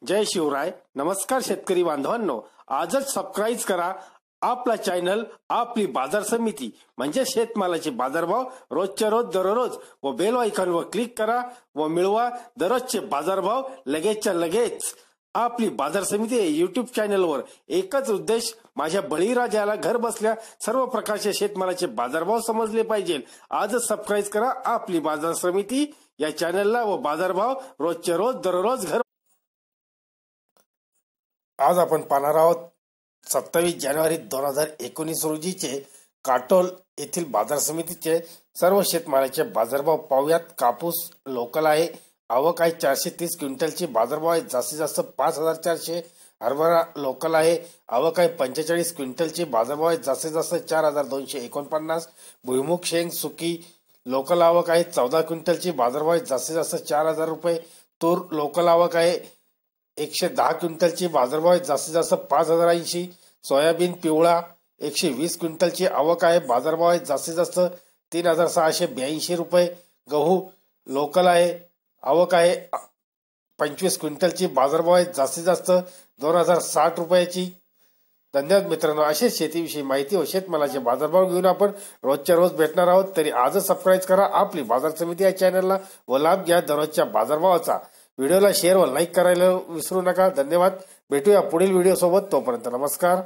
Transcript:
जय शिवराय. नमस्कार शेतकरी बांधवांनो, आजच सबस्क्राईब करा आपला चॅनल आपली बाजार समिती म्हणजे शेतमालाचे बाजारभाव रोजच्या रोज दररोज व बेल आयकॉनवर क्लिक करा व मिळवा दररोजचे बाजारभाव लगेचच्या लगेच. आपली बाजार समिती युट्यूब चॅनलवर एकच उद्देश, माझ्या बळीराजाला घर बसल्या सर्व प्रकारचे शेतमालाचे बाजारभाव समजले पाहिजे. आजच सबस्क्राईब करा आपली बाजार समिती या चॅनलला व बाजारभाव रोजच्या रोज दररोज घर. आज आपण पाहणार आहोत 27 जानेवारी 2019 रोजीचे काटोल येथील बाजार समितीचे सर्व शेतमालाचे बाजारभाव पाहूयात. कापूस लोकल आहे, आवक आहे 430 क्विंटलची, बाजारभाव आहे जास्तीत जास्त 5400. हरभरा लोकल आहे, आवक आहे 45 क्विंटलची, बाजारभाव आहे जास्तीत जास्त 4249. भुईमुग शेंग सुकी लोकल आवक आहे 14 क्विंटलची, बाजारभाव आहे जास्तीत जास्त 4000 रुपये. तूर लोकल आवक आहे 110 क्विंटलची, बाजारभाव आहे जास्तीत जास्त 5080. सोयाबीन पिवळा 120 क्विंटलची आवक आहे, बाजारभाव आहे जास्तीत जास्त 3682 रुपये. गहू लोकल आहे, आवक आहे 25 क्विंटलची, बाजारभाव आहे जास्तीत जास्त 2060 रुपयाची. धन्यवाद मित्रांनो. असेच शेतीविषयी माहिती व शेतमालाचे बाजारभाव घेऊन आपण रोजच्या रोज भेटणार आहोत. तरी आजच सबस्क्राईब करा आपली बाजार समिती या चॅनलला व लाभ घ्या दररोजच्या बाजारभावाचा. व्हिडिओला शेअर व लाईक करायला विसरू नका. धन्यवाद. भेटूया पुढील व्हिडिओ सोबत. तोपर्यंत नमस्कार.